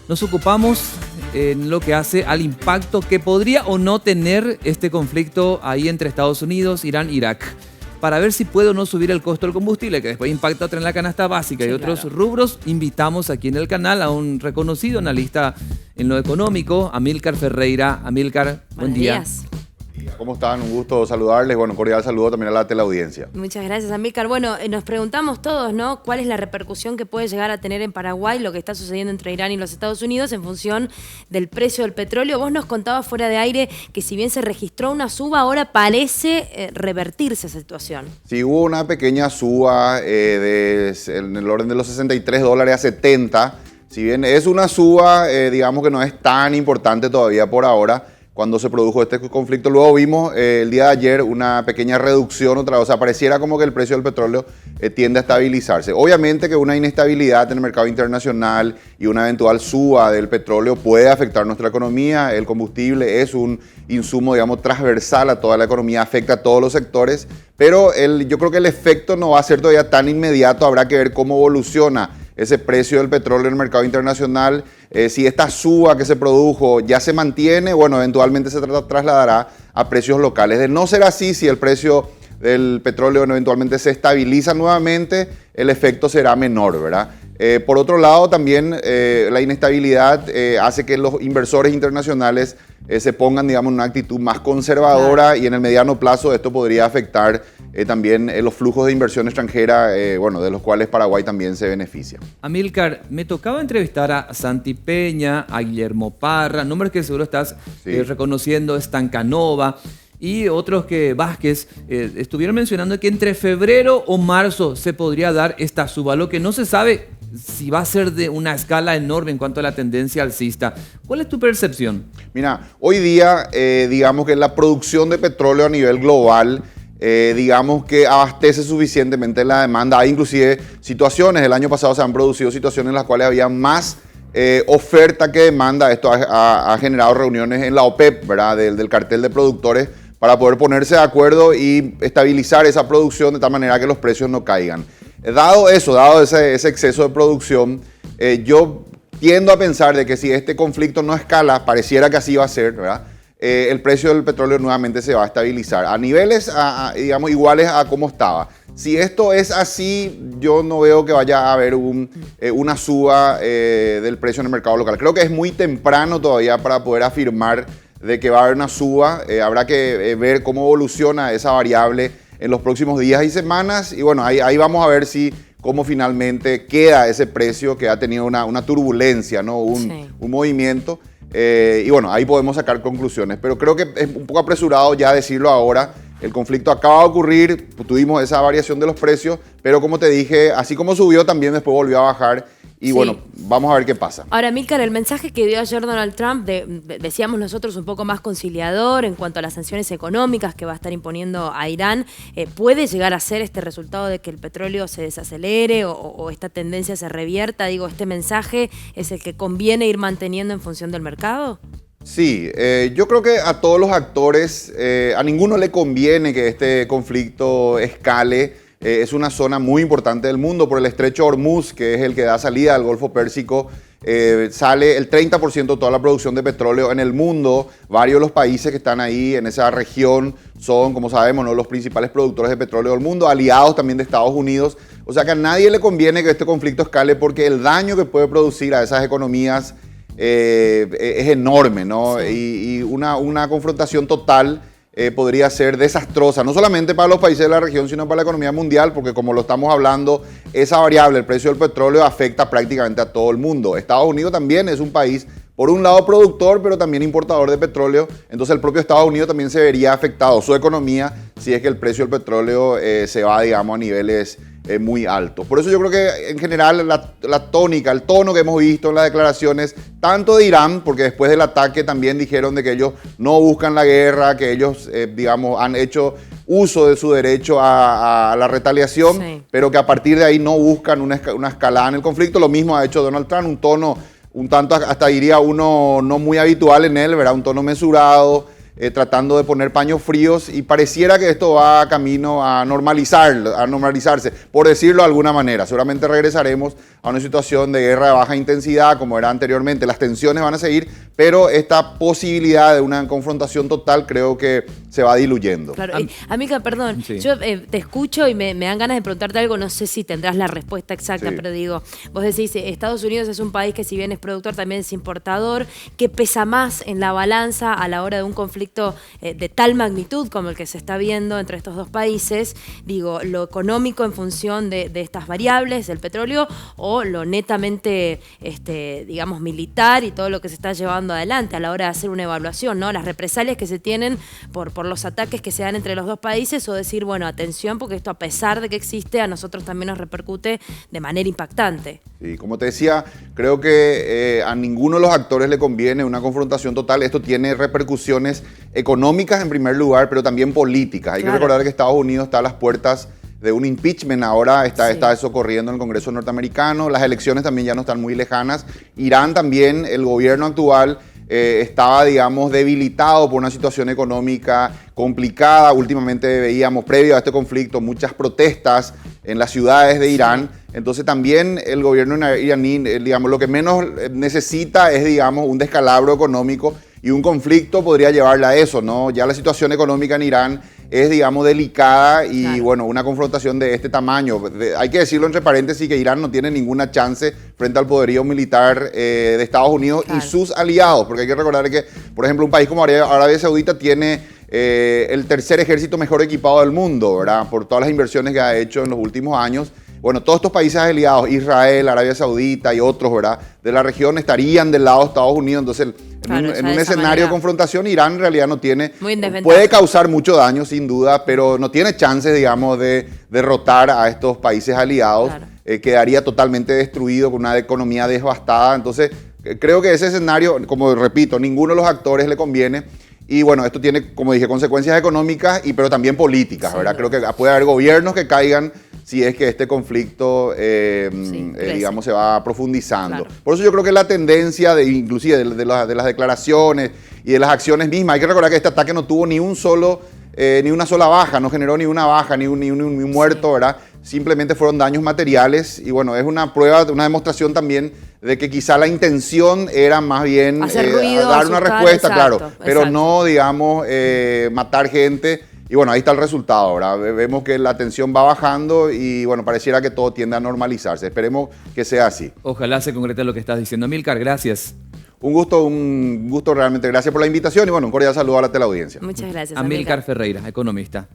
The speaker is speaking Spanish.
nos ocupamos en lo que hace al impacto que podría o no tener este conflicto ahí entre Estados Unidos, Irán, Irak, para ver si puede o no subir el costo del combustible, que después impacta otra en la canasta básica y otros rubros. Invitamos aquí en el canal a un reconocido analista en lo económico, Amílcar Ferreira. Amílcar, buen día. ¿Cómo están? Un gusto saludarles. Bueno, cordial saludo también a la teleaudiencia. Muchas gracias, Amílcar. Bueno, nos preguntamos todos, ¿no? ¿Cuál es la repercusión que puede llegar a tener en Paraguay lo que está sucediendo entre Irán y los Estados Unidos en función del precio del petróleo? Vos nos contabas fuera de aire que si bien se registró una suba, ahora parece revertirse esa situación. Sí, hubo una pequeña suba en el orden de los $63 a 70. Si bien es una suba, digamos que no es tan importante todavía por ahora. Cuando se produjo este conflicto, luego vimos el día de ayer una pequeña reducción otra vez. O sea, pareciera como que el precio del petróleo tiende a estabilizarse. Obviamente que una inestabilidad en el mercado internacional y una eventual suba del petróleo puede afectar nuestra economía. El combustible es un insumo, digamos, transversal a toda la economía, afecta a todos los sectores, pero yo creo que el efecto no va a ser todavía tan inmediato. Habrá que ver cómo evoluciona ese precio del petróleo en el mercado internacional. Si esta suba que se produjo ya se mantiene, bueno, eventualmente se trasladará a precios locales. De no ser así, si el precio del petróleo eventualmente se estabiliza nuevamente, el efecto será menor, ¿verdad? Por otro lado, también la inestabilidad hace que los inversores internacionales se pongan, digamos, en una actitud más conservadora, y en el mediano plazo esto podría afectar también los flujos de inversión extranjera, bueno, de los cuales Paraguay también se beneficia. Amílcar, me tocaba entrevistar a Santi Peña, a Guillermo Parra, nombres que seguro estás reconociendo, Stancanova y otros que Vázquez estuvieron mencionando que entre febrero o marzo se podría dar esta suba. Lo que no se sabe si va a ser de una escala enorme en cuanto a la tendencia alcista. ¿Cuál es tu percepción? Mira, hoy día, digamos que la producción de petróleo a nivel global, digamos que abastece suficientemente la demanda. Hay inclusive situaciones, el año pasado se han producido situaciones en las cuales había más oferta que demanda. Esto ha generado reuniones en la OPEP, ¿verdad? Del cartel de productores, para poder ponerse de acuerdo y estabilizar esa producción de tal manera que los precios no caigan. Dado ese exceso de producción, yo tiendo a pensar de que si este conflicto no escala, pareciera que así va a ser, ¿verdad? El precio del petróleo nuevamente se va a estabilizar a niveles, digamos, iguales a como estaba. Si esto es así, yo no veo que vaya a haber una suba del precio en el mercado local. Creo que es muy temprano todavía para poder afirmar de que va a haber una suba. Habrá que ver cómo evoluciona esa variable en los próximos días y semanas, y bueno, ahí vamos a ver cómo finalmente queda ese precio que ha tenido una turbulencia, ¿no? Un movimiento, y bueno, ahí podemos sacar conclusiones, pero creo que es un poco apresurado ya decirlo ahora. El conflicto acaba de ocurrir, tuvimos esa variación de los precios, pero como te dije, así como subió, también después volvió a bajar. Y bueno, vamos a ver qué pasa. Ahora, Amílcar, el mensaje que dio ayer Donald Trump, decíamos nosotros un poco más conciliador en cuanto a las sanciones económicas que va a estar imponiendo a Irán, ¿puede llegar a ser este resultado de que el petróleo se desacelere o esta tendencia se revierta? Digo, ¿este mensaje es el que conviene ir manteniendo en función del mercado? Sí, yo creo que a todos los actores, a ninguno le conviene que este conflicto escale. Es una zona muy importante del mundo. Por el estrecho Hormuz, que es el que da salida al Golfo Pérsico, sale el 30% de toda la producción de petróleo en el mundo. Varios de los países que están ahí en esa región son, como sabemos, ¿no?, los principales productores de petróleo del mundo, aliados también de Estados Unidos. O sea que a nadie le conviene que este conflicto escale, porque el daño que puede producir a esas economías es enorme, ¿no? Y una confrontación total podría ser desastrosa, no solamente para los países de la región, sino para la economía mundial, porque como lo estamos hablando, esa variable, el precio del petróleo, afecta prácticamente a todo el mundo. Estados Unidos también es un país, por un lado, productor, pero también importador de petróleo. Entonces el propio Estados Unidos también se vería afectado, su economía, si es que el precio del petróleo se va, digamos, a niveles muy altos. Por eso yo creo que en general la tónica, el tono que hemos visto en las declaraciones, tanto de Irán, porque después del ataque también dijeron de que ellos no buscan la guerra, que ellos, digamos, han hecho uso de su derecho a la retaliación, pero que a partir de ahí no buscan una escalada en el conflicto. Lo mismo ha hecho Donald Trump, un tono un tanto, hasta diría uno, no muy habitual en él, ¿verdad? Un tono mesurado, tratando de poner paños fríos y pareciera que esto va camino a normalizarse, por decirlo de alguna manera. Seguramente regresaremos a una situación de guerra de baja intensidad como era anteriormente. Las tensiones van a seguir, pero esta posibilidad de una confrontación total creo que se va diluyendo. Claro. Amiga, perdón, Sí. yo te escucho y me dan ganas de preguntarte algo, no sé si tendrás la respuesta exacta, Sí. pero digo, vos decís, Estados Unidos es un país que si bien es productor, también es importador, que pesa más en la balanza a la hora de un conflicto de tal magnitud como el que se está viendo entre estos dos países, digo, lo económico en función de estas variables, del petróleo, o lo netamente, digamos, militar y todo lo que se está llevando adelante a la hora de hacer una evaluación, ¿no? Las represalias que se tienen por los ataques que se dan entre los dos países, o decir, bueno, atención, porque esto a pesar de que existe, a nosotros también nos repercute de manera impactante. Sí, como te decía, creo que a ninguno de los actores le conviene una confrontación total. Esto tiene repercusiones económicas en primer lugar, pero también políticas. Hay que recordar que Estados Unidos está a las puertas de un impeachment, ahora está eso corriendo en el Congreso norteamericano, las elecciones también ya no están muy lejanas. Irán también, el gobierno actual estaba, digamos, debilitado por una situación económica complicada. Últimamente veíamos, previo a este conflicto, muchas protestas en las ciudades de Irán. Entonces también el gobierno iraní, digamos, lo que menos necesita es, digamos, un descalabro económico, y un conflicto podría llevarle a eso, ¿no? Ya la situación económica en Irán es, digamos, delicada y, bueno, una confrontación de este tamaño. Hay que decirlo entre paréntesis que Irán no tiene ninguna chance frente al poderío militar de Estados Unidos y sus aliados, porque hay que recordar que, por ejemplo, un país como Arabia Saudita tiene el tercer ejército mejor equipado del mundo, ¿verdad? Por todas las inversiones que ha hecho en los últimos años. Bueno, todos estos países aliados, Israel, Arabia Saudita y otros, ¿verdad?, de la región estarían del lado de Estados Unidos. Entonces, en un escenario de confrontación, Irán en realidad no tiene, puede causar mucho daño sin duda, pero no tiene chances, digamos, de derrotar a estos países aliados. Quedaría totalmente destruido con una economía devastada. Entonces, creo que ese escenario, como repito, ninguno de los actores le conviene. Y bueno, esto tiene, como dije, consecuencias económicas, pero también políticas, ¿verdad? Creo que puede haber gobiernos que caigan si es que este conflicto, digamos, se va profundizando. Por eso yo creo que la tendencia, inclusive de las declaraciones y de las acciones mismas, hay que recordar que este ataque no tuvo ni una sola baja, no generó ni una baja, ni un muerto, ¿verdad? Simplemente fueron daños materiales y bueno, es una prueba, una demostración también de que quizá la intención era más bien hacer ruido, dar asustar, una respuesta, exacto, claro, pero no, digamos, matar gente. Y bueno, ahí está el resultado, ¿verdad? Vemos que la tensión va bajando y bueno, pareciera que todo tiende a normalizarse. Esperemos que sea así. Ojalá se concrete lo que estás diciendo. Amílcar, gracias. Un gusto realmente. Gracias por la invitación y bueno, un cordial saludo a la teleaudiencia. Muchas gracias, Amílcar Ferreira, economista.